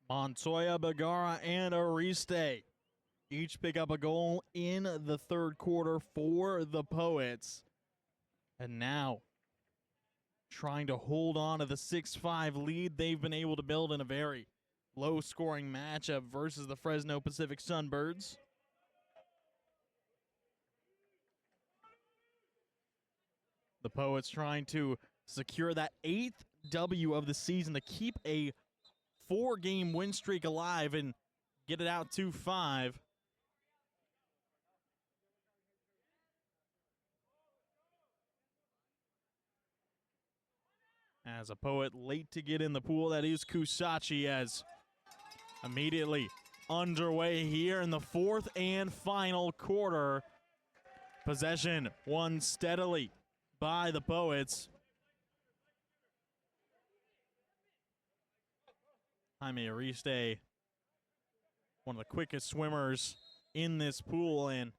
Montoya, Bagara, and Ariste each pick up a goal in the third quarter for the Poets. And now, trying to hold on to the 6-5 lead they've been able to build in a very low-scoring matchup versus the Fresno Pacific Sunbirds. The Poets trying to secure that 8th W of the season to keep a 4-game win streak alive and get it out 2-5. As a Poet late to get in the pool, that is Kusachi, as immediately underway here in the fourth and final quarter. Possession won steadily by the Poets. Jaime Ariste, one of the quickest swimmers in this pool and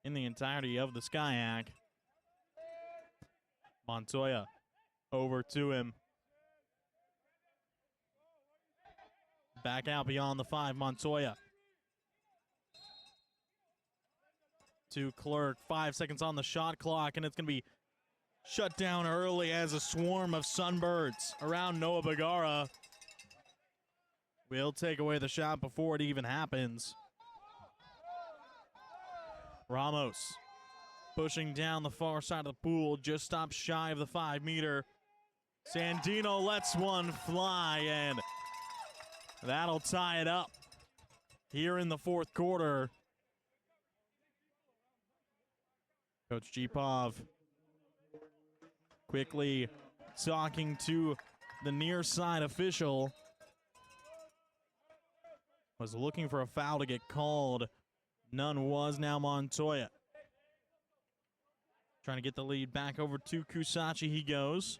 in the entirety of the Skyak. Montoya over to him. Back out beyond the 5, Montoya. To Clerk, 5 seconds on the shot clock, and it's going to be shut down early as a swarm of Sunbirds around Noah Bagara will take away the shot before it even happens. Ramos pushing down the far side of the pool, just stops shy of the 5-meter. Sandino lets one fly, and that'll tie it up here in the fourth quarter. Coach Gpov quickly talking to the near side official. Was looking for a foul to get called. None was. Now Montoya trying to get the lead back over to Kusachi. He goes.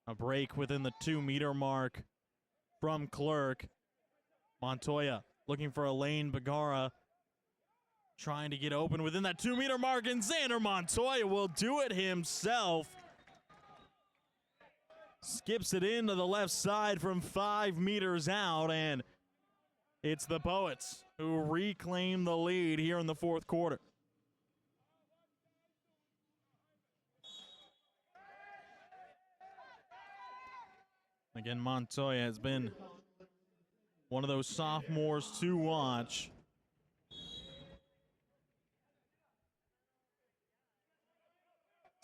A break within the 2-meter mark from Clerk. Montoya looking for a lane. Bagara trying to get open within that 2-meter mark, and Xander Montoya will do it himself. Skips it into the left side from 5 meters out, and it's the Poets who reclaim the lead here in the fourth quarter. Again, Montoya has been one of those sophomores to watch.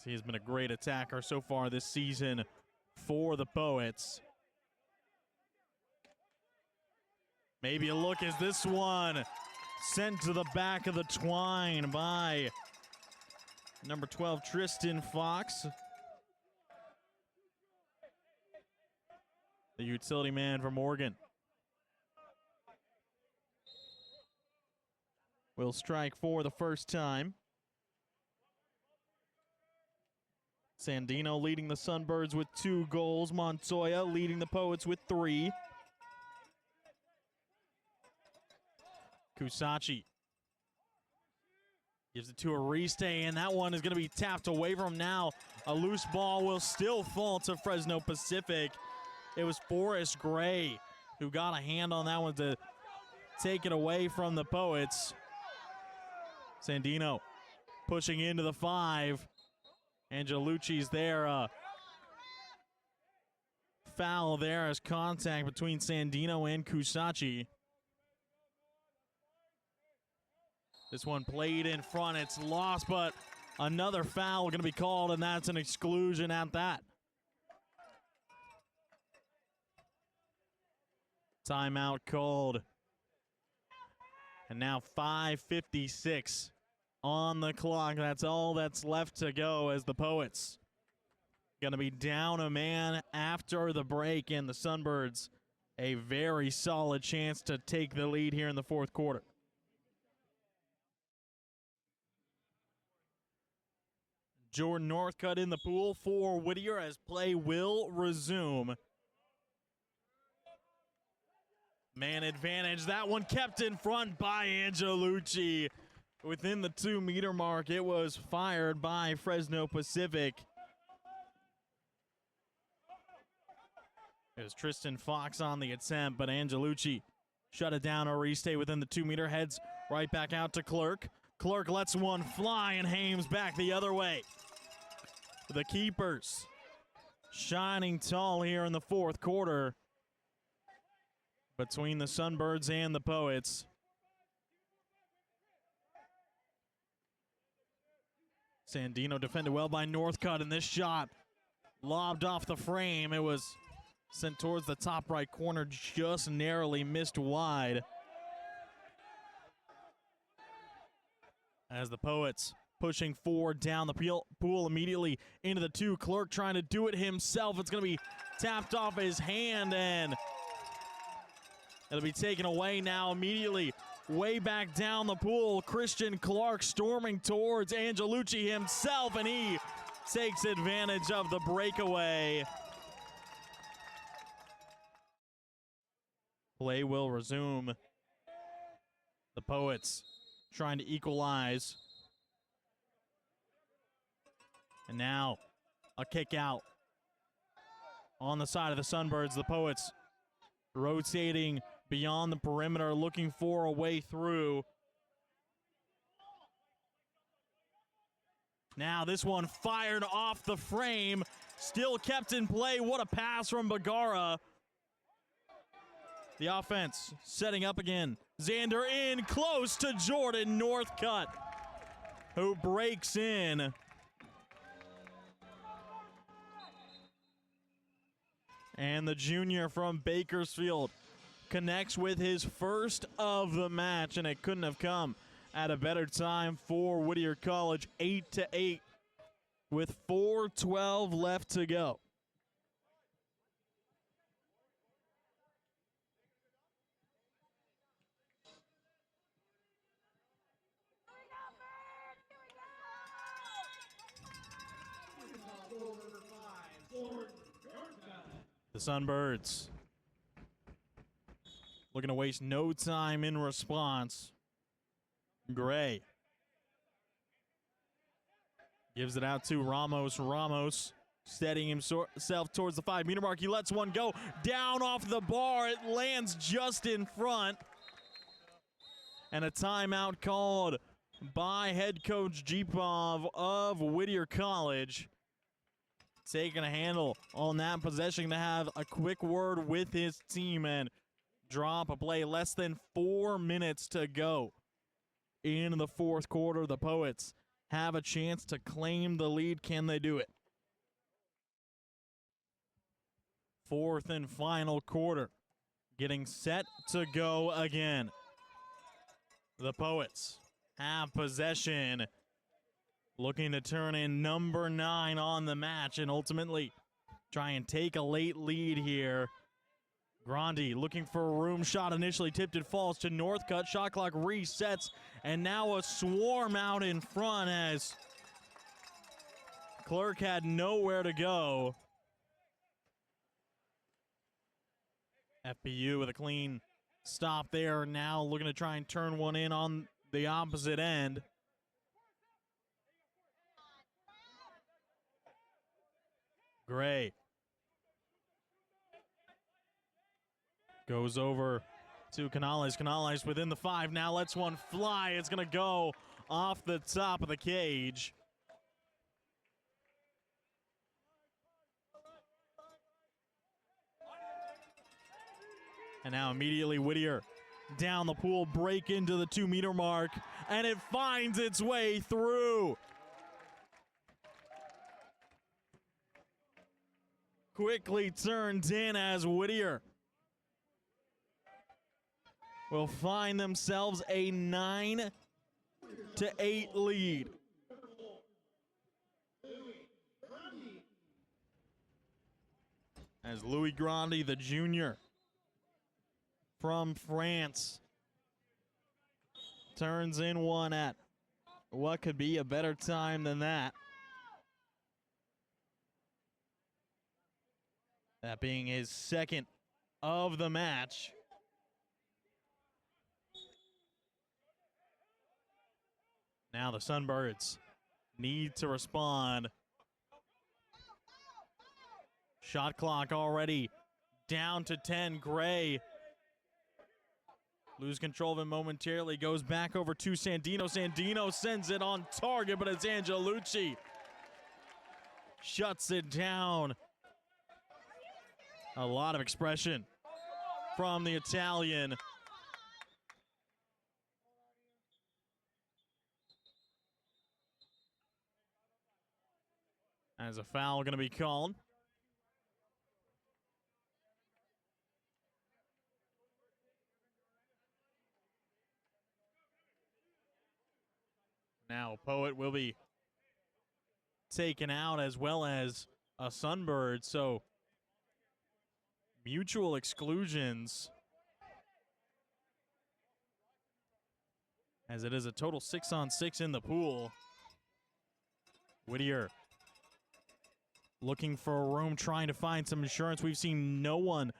He has been a great attacker so far this season for the Poets. Maybe a look as this one sent to the back of the twine by number 12, Tristan Fox. The utility man from Oregon will strike for the first time. Sandino leading the Sunbirds with 2 goals. Montoya leading the Poets with 3. Kusachi gives it to Ariste, and that one is going to be tapped away from him now. A loose ball will still fall to Fresno Pacific. It was Forrest Gray who got a hand on that one to take it away from the Poets. Sandino pushing into the 5. Angelucci's there. Foul there as contact between Sandino and Kusachi. This one played in front. It's lost, but another foul going to be called, and that's an exclusion at that. Timeout called. And now 5:56 on the clock. That's all that's left to go as the Poets going to be down a man after the break, and the Sunbirds a very solid chance to take the lead here in the fourth quarter. Jordan Northcutt in the pool for Whittier as play will resume. Man advantage. That one kept in front by Angelucci. Within the 2-meter mark, it was fired by Fresno Pacific. It was Tristan Fox on the attempt, but Angelucci shut it down. Or stay within the 2-meter, heads right back out to Clerk. Clerk lets one fly, and Hames back the other way. The keepers shining tall here in the fourth quarter between the Sunbirds and the Poets. Sandino defended well by Northcutt, and this shot lobbed off the frame. It was sent towards the top right corner, just narrowly missed wide. As the Poets pushing forward down the pool immediately into the 2. Clerk trying to do it himself. It's going to be tapped off his hand, and it'll be taken away now immediately. Way back down the pool, Christian Clark storming towards Angelucci himself, and he takes advantage of the breakaway. Play will resume. The Poets trying to equalize. And now a kick out on the side of the Sunbirds. The Poets rotating beyond the perimeter, looking for a way through. Now this one fired off the frame, still kept in play. What a pass from Bagara. The offense setting up again. Xander in close to Jordan Northcutt, who breaks in. And the junior from Bakersfield connects with his first of the match, and it couldn't have come at a better time for Whittier College. 8-8 with 4:12 left to go. The Sunbirds looking to waste no time in response. Gray gives it out to Ramos. Ramos steadying himself towards the 5-meter mark. He lets one go down off the bar. It lands just in front. And a timeout called by head coach Jeepov of Whittier College. Taking a handle on that possession to have a quick word with his team and drop a play. Less than 4 minutes to go in the fourth quarter. The Poets have a chance to claim the lead. Can they do it? Fourth and final quarter, getting set to go again. The Poets have possession, looking to turn in number 9 on the match and ultimately try and take a late lead here. Grandi looking for a room shot, initially tipped, it falls to Northcutt. Shot clock resets, and now a swarm out in front as Clerk had nowhere to go. FPU with a clean stop there, now looking to try and turn one in on the opposite end. Gray goes over to Canales. Canales within the 5 now, lets one fly. It's going to go off the top of the cage. And now immediately Whittier down the pool, break into the 2-meter mark, and it finds its way through. Quickly turned in as Whittier will find themselves a 9-8 lead. As Louis Grandi, the junior from France, turns in one at what could be a better time than that. That being his second of the match. Now the Sunbirds need to respond. Shot clock already down to 10. Gray lose control of him momentarily, goes back over to Sandino. Sandino sends it on target, but it's Angelucci. Shuts it down. A lot of expression from the Italian. As a foul going to be called. Now Poet will be taken out, as well as a Sunbird, so mutual exclusions, as it is a total 6-on-6 in the pool. Whittier looking for a room, trying to find some insurance. We've seen no one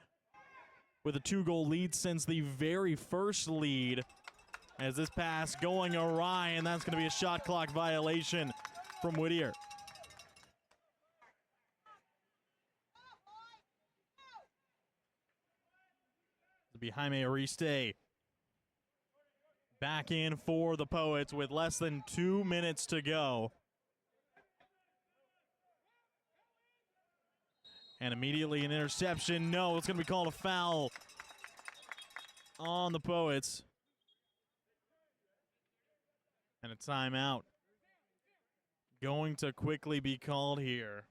with a 2-goal lead since the very first lead, as this pass going awry, and that's going to be a shot clock violation from Whittier. It'll be Jaime Ariste back in for the Poets with less than 2 minutes to go. And immediately an interception. No, it's going to be called a foul on the Poets. And a timeout going to quickly be called here,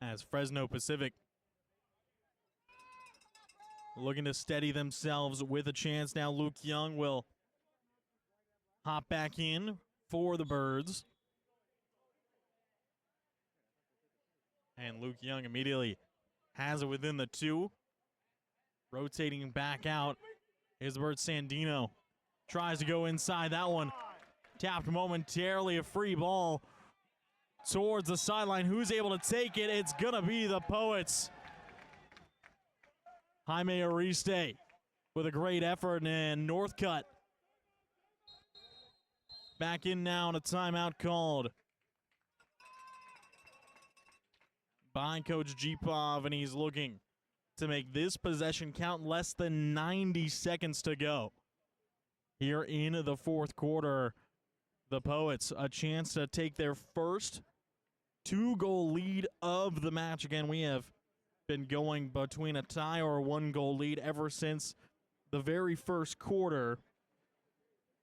as Fresno Pacific looking to steady themselves with a chance. Now Luke Young will hop back in for the Birds. And Luke Young immediately has it within the 2. Rotating back out is the Bird. Sandino tries to go inside that one. Tapped momentarily, a free ball towards the sideline. Who's able to take it? It's going to be the Poets. Jaime Ariste with a great effort, and Northcutt back in now, and a timeout called by Coach Gpov, and he's looking to make this possession count. Less than 90 seconds to go here in the fourth quarter. The Poets a chance to take their first 2-goal lead of the match. Again, we have been going between a tie or a 1-goal lead ever since the very first quarter,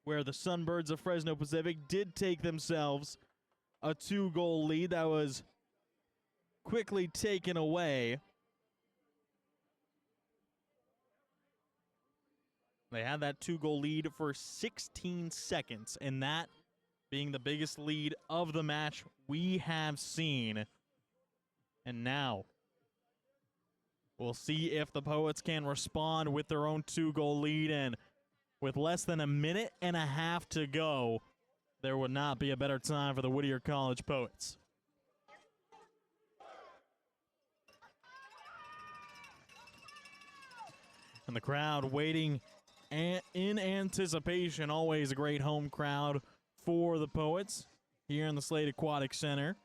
where the Sunbirds of Fresno Pacific did take themselves a 2-goal lead that was quickly taken away. They had that 2-goal lead for 16 seconds, and that being the biggest lead of the match we have seen. And now we'll see if the Poets can respond with their own 2-goal lead, and with less than a minute and a half to go, there would not be a better time for the Whittier College Poets. And the crowd waiting in anticipation. Always a great home crowd for the Poets here in the Slade Aquatics Center.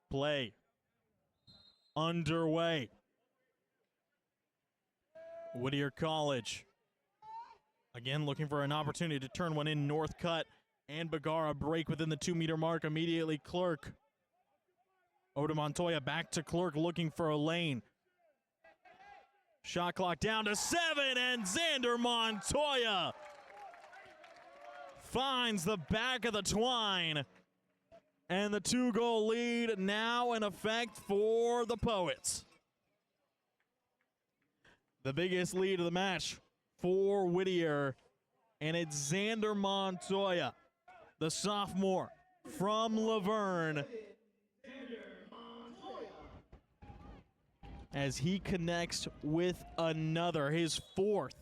Play underway. Whittier College again looking for an opportunity to turn one in. Northcutt and Bagara break within the 2-meter mark. Immediately Clerk over to Montoya, back to Clerk looking for a lane. Shot clock down to 7, and Xander Montoya finds the back of the twine. And the 2-goal lead now in effect for the Poets. The biggest lead of the match for Whittier, and it's Xander Montoya, the sophomore from Laverne, as he connects with another, his 4th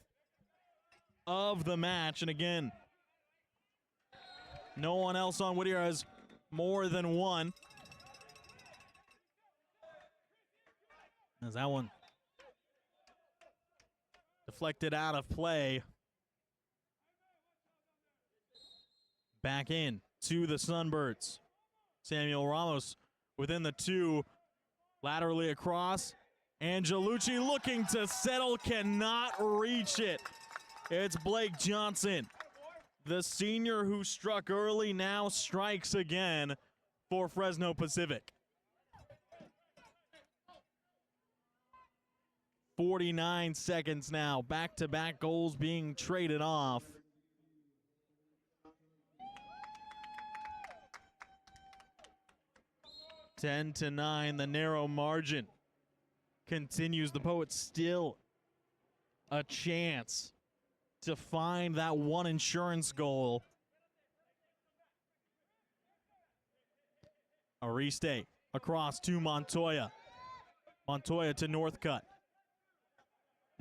of the match. And again, no one else on Whittier has more than one. As that one Deflected out of play. Back in to the Sunbirds. Samuel Ramos within the 2. Laterally across. Angelucci looking to settle, cannot reach it. It's Blake Johnson. The senior who struck early now strikes again for Fresno Pacific. 49 seconds now. Back-to-back goals being traded off. Ten to 9, the narrow margin continues. The Poets still a chance to find that one insurance goal. Ariste across to Montoya. Montoya to Northcutt.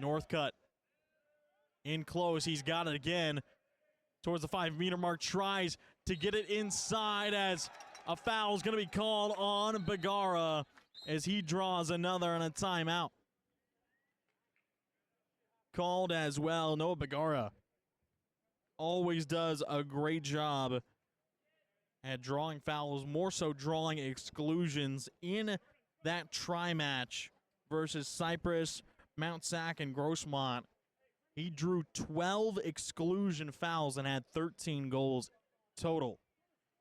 Northcutt in close. He's got it again towards the 5-meter mark. Tries to get it inside as a foul is going to be called on Bagara as he draws another and a timeout. Called as well. Noah Bagara always does a great job at drawing fouls, more so drawing exclusions in that tri-match versus Cypress, Mount Sac, and Grossmont. He drew 12 exclusion fouls and had 13 goals total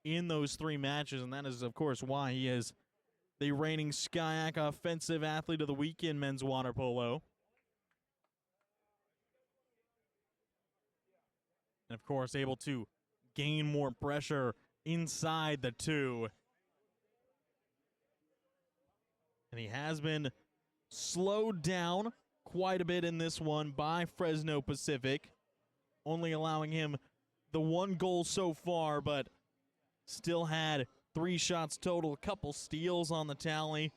in those 3 matches, and that is, of course, why he is the reigning SCIAC Offensive Athlete of the Week in men's water polo. And, of course, able to gain more pressure inside the 2. And he has been slowed down quite a bit in this one by Fresno Pacific, only allowing him the 1 goal so far, but still had 3 shots total, a couple steals on the tally.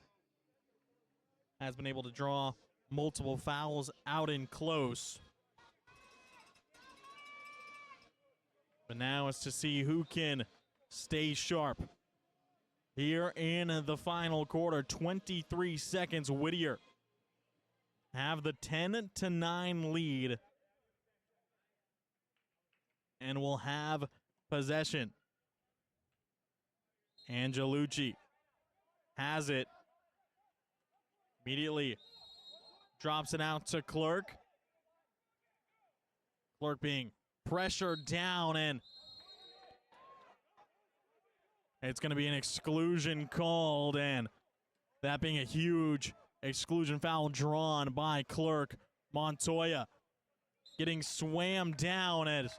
Has been able to draw multiple fouls out in close. But now it's to see who can stay sharp. Here in the final quarter, 23 seconds, Whittier have the 10 to 9 lead and will have possession. Angelucci has it. Immediately drops it out to Clerk. Clerk being pressured down, and it's going to be an exclusion called, and that being a huge exclusion foul drawn by Clerk. Montoya getting swam down as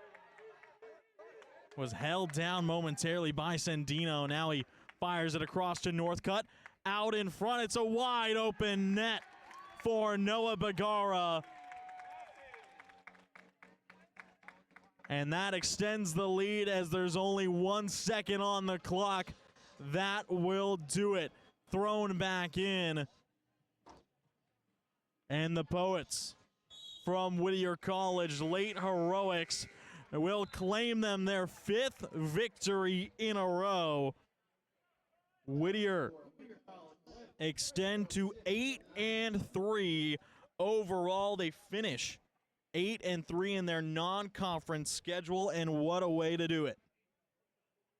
was held down momentarily by Sandino. Now he fires it across to Northcutt. Out in front, it's a wide open net for Noah Bagara. And that extends the lead as there's only 1 second on the clock. That will do it. Thrown back in. And the Poets from Whittier College, late heroics, will claim them their 5th victory in a row. Whittier extend to 8-3 overall. They finish 8-3 in their non-conference schedule, and what a way to do it.